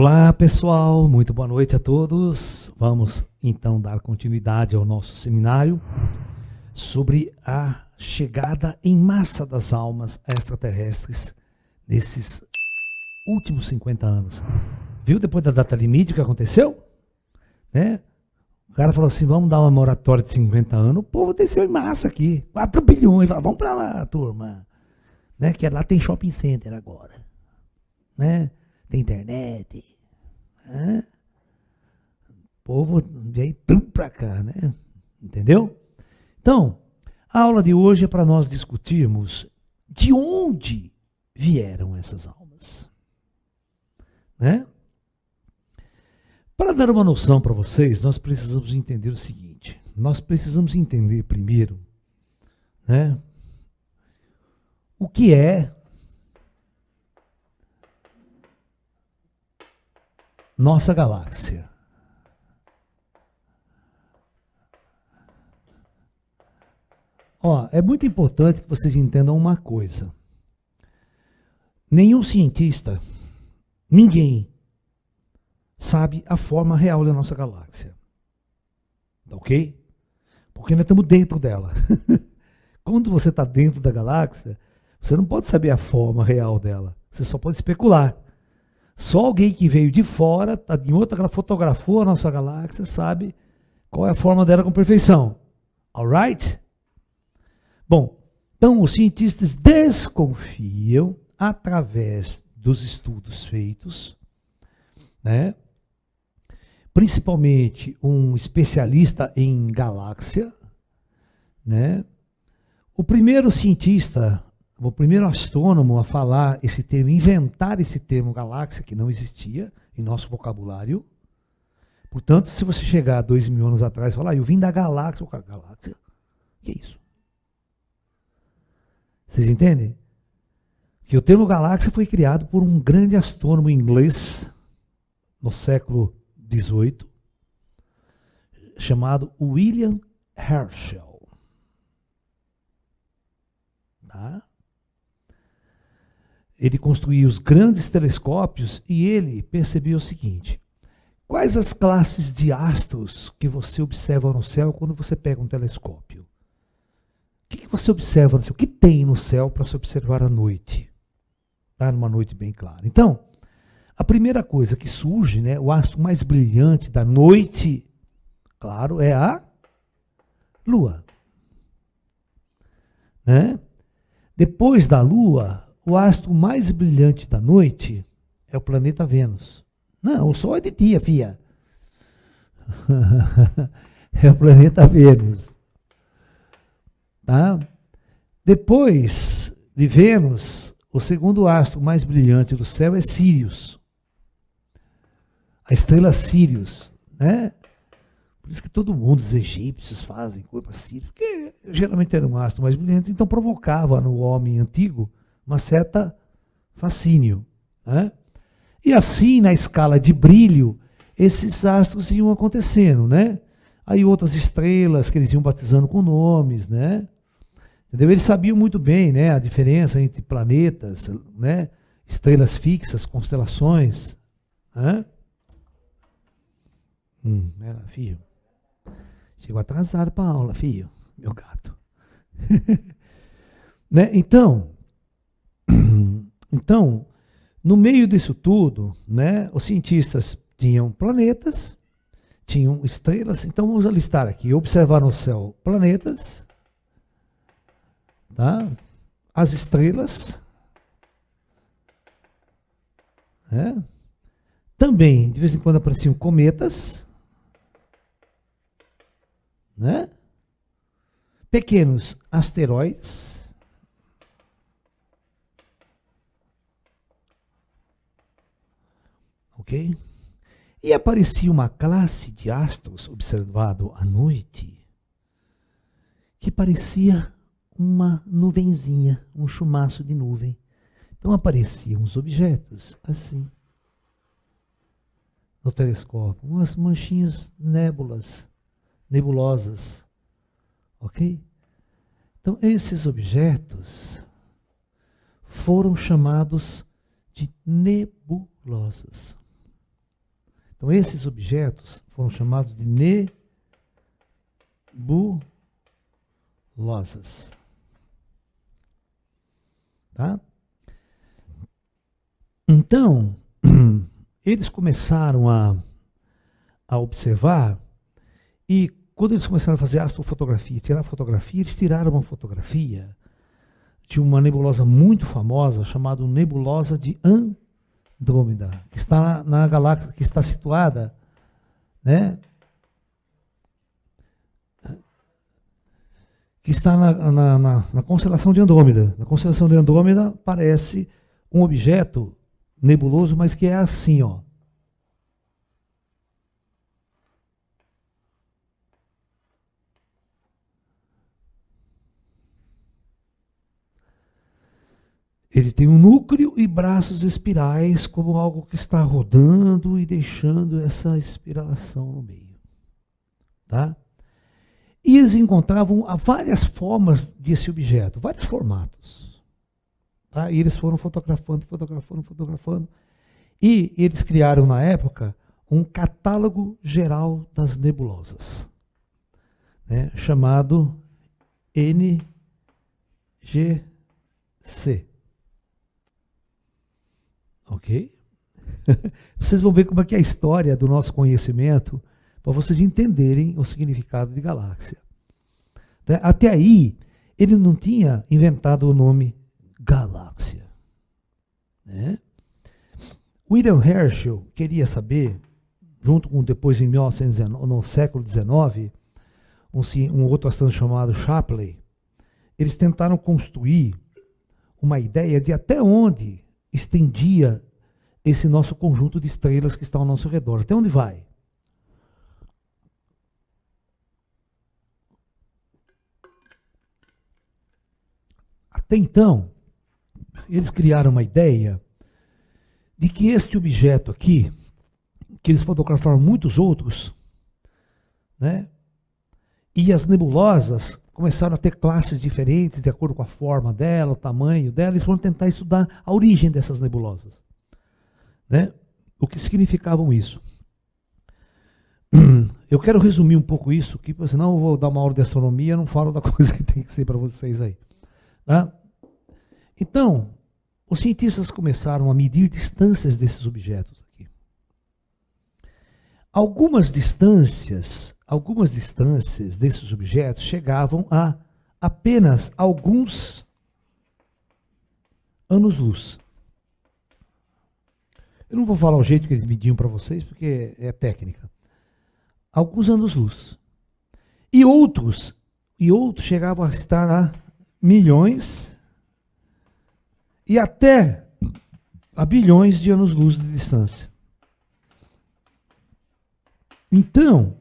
Olá, pessoal, muito boa noite a todos. Vamos então dar continuidade ao nosso seminário sobre a chegada em massa das almas extraterrestres nesses últimos 50 anos. Viu depois da data limite o que aconteceu? Né? O cara falou assim, vamos dar uma moratória de 50 anos, o povo desceu em massa aqui, 4 bilhões, falou, vamos para lá, turma. Né? Que lá tem shopping center agora. Né? Tem internet. Né? O povo veio tudo para cá, né? Entendeu? Então, a aula de hoje é para nós discutirmos de onde vieram essas almas. Né? Para dar uma noção para vocês, nós precisamos entender o seguinte. Nós precisamos entender primeiro, né, o que é nossa galáxia. Ó, é muito importante que vocês entendam uma coisa. Nenhum cientista, ninguém, sabe a forma real da nossa galáxia. Tá ok? Porque nós estamos dentro dela. Quando você está dentro da galáxia, você não pode saber a forma real dela. Você só pode especular. Só alguém que veio de fora, tá em outra, fotografou a nossa galáxia, sabe qual é a forma dela com perfeição. Alright? Bom, então os cientistas desconfiam, através dos estudos feitos, né? Principalmente um especialista em galáxia, né? O primeiro cientista, o primeiro astrônomo a falar esse termo, inventar esse termo galáxia, que não existia em nosso vocabulário. Portanto, se você chegar a 2.000 anos atrás e falar, eu vim da galáxia, o cara, galáxia? O que é isso? Vocês entendem? Que o termo galáxia foi criado por um grande astrônomo inglês no século XVIII, chamado William Herschel. Tá? Ele construiu os grandes telescópios e ele percebeu o seguinte: quais as classes de astros que você observa no céu quando você pega um telescópio? O que você observa no céu? O que tem no céu para se observar à noite? Tá? Numa noite bem clara. Então, a primeira coisa que surge, né, o astro mais brilhante da noite, claro, é a Lua. Né? Depois da Lua, o astro mais brilhante da noite é o planeta Vênus. Não, o Sol é de dia, fia. É o planeta Vênus. Tá? Depois de Vênus, o segundo astro mais brilhante do céu é Sírius. A estrela Sírius, né? Por isso que todo mundo, os egípcios, fazem coisa para Sírius, porque geralmente era um astro mais brilhante, então provocava no homem antigo uma certa fascínio. Né? E assim, na escala de brilho, esses astros iam acontecendo, né? Aí outras estrelas que eles iam batizando com nomes, né? Entendeu? Eles sabiam muito bem, né, a diferença entre planetas, né, estrelas fixas, constelações. Né? Era, filho. Chegou atrasado para a aula, filho, meu gato. Né? Então, no meio disso tudo, né, os cientistas tinham planetas, tinham estrelas. Então vamos listar aqui: observar no céu planetas, tá? As estrelas, né? Também de vez em quando apareciam cometas, né? Pequenos asteroides, ok? E aparecia uma classe de astros observado à noite que parecia uma nuvenzinha, um chumaço de nuvem. Então apareciam uns objetos assim no telescópio, umas manchinhas nebulosas, ok? Então esses objetos foram chamados de nebulosas. Então, esses objetos foram chamados de nebulosas. Tá? Então, eles começaram a observar, e quando eles começaram a fazer astrofotografia, tirar fotografia, eles tiraram uma fotografia de uma nebulosa muito famosa, chamada nebulosa de Andrômeda, que está na galáxia, que está situada, né, que está na constelação de Andrômeda. Na constelação de Andrômeda parece um objeto nebuloso, mas que é assim, ó. Ele tem um núcleo e braços espirais, como algo que está rodando e deixando essa espiralação no meio. Tá? E eles encontravam várias formas desse objeto, vários formatos. Tá? E eles foram fotografando. E eles criaram, na época, um catálogo geral das nebulosas, né, chamado NGC. Ok? Vocês vão ver como é que é a história do nosso conhecimento, para vocês entenderem o significado de galáxia. Até aí, ele não tinha inventado o nome galáxia. Né? William Herschel queria saber, junto com depois em 1919, no século XIX, um outro astrônomo chamado Shapley, eles tentaram construir uma ideia de até onde estendia esse nosso conjunto de estrelas que está ao nosso redor. Até onde vai? Até então, eles criaram uma ideia de que este objeto aqui, que eles fotografaram muitos outros, né? E as nebulosas começaram a ter classes diferentes de acordo com a forma dela, o tamanho dela. Eles foram tentar estudar a origem dessas nebulosas, né? O que significavam isso. Eu quero resumir um pouco isso, que senão eu vou dar uma aula de astronomia, não falo da coisa que tem que ser para vocês aí. Tá? Então, os cientistas começaram a medir distâncias desses objetos aqui. Algumas distâncias desses objetos chegavam a apenas alguns anos-luz. Eu não vou falar o jeito que eles mediam para vocês, porque é técnica. Alguns anos-luz. E outros chegavam a estar a milhões e até a bilhões de anos-luz de distância. Então,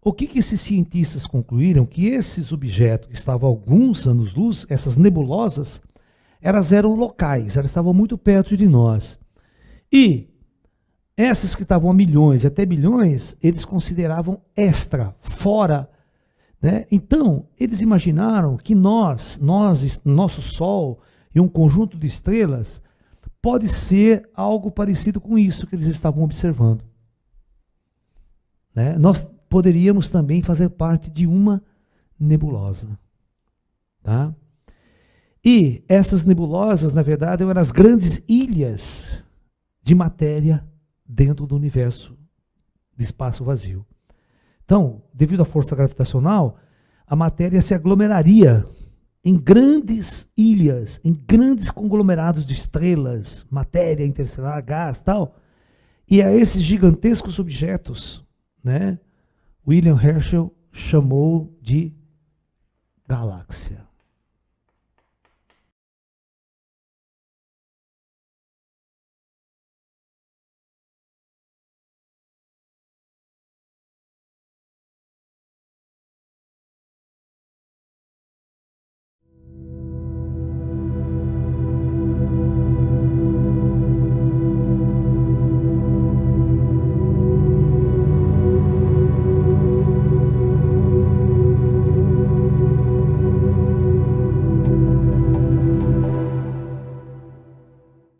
o que esses cientistas concluíram? Que esses objetos que estavam a alguns anos-luz, essas nebulosas, elas eram locais, elas estavam muito perto de nós. E essas que estavam a milhões e até bilhões, eles consideravam extra, fora. Né? Então, eles imaginaram que nosso Sol e um conjunto de estrelas pode ser algo parecido com isso que eles estavam observando. Né? Nós poderíamos também fazer parte de uma nebulosa. Tá? E essas nebulosas, na verdade, eram as grandes ilhas de matéria dentro do universo de espaço vazio. Então, devido à força gravitacional, a matéria se aglomeraria em grandes ilhas, em grandes conglomerados de estrelas, matéria interestelar, gás, tal. E a esses gigantescos objetos, né, William Herschel chamou de galáxia.